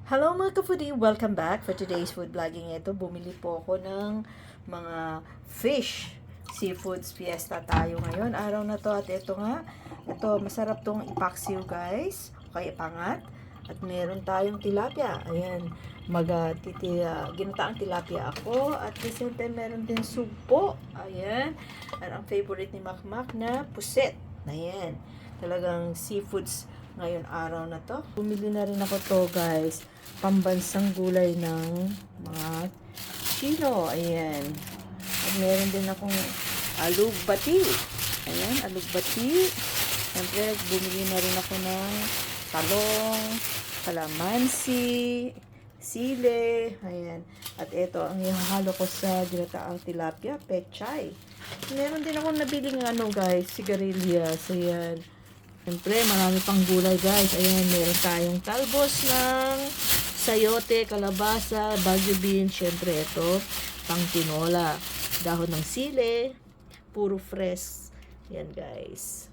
Hello mga ka-foodie! Welcome back for today's food vlogging. Ito, bumili po ako ng mga fish. Seafoods fiesta tayo ngayon. Araw na to at ito nga. Ito, masarap tong ipaksiw guys. Okay, pangat. At meron tayong tilapia. Ayan, ginataang tilapia ako. At the same time, meron din sugpo. Ayan. At ang favorite ni Makmak na puset. Ayan. Talagang seafoods ngayon araw na to. Bumili na rin ako to guys. Pambansang gulay ng mga Chino. Ayan. At meron din akong alugbati. Ayan, alugbati. Siyempre, bumili na rin ako ng talong, kalamansi, sile. Ayan. At ito, ang ihahalo ko sa ginataang tilapia, pechay. Meron din akong nabiling guys, sigarilyas. Ayan. Siyempre, marami pang gulay guys. Ayan, meron tayong talbos ng sayote, kalabasa, bagu beans. Siyempre, ito, pang tinola. Dahon ng sile, puro fresh. Ayan guys.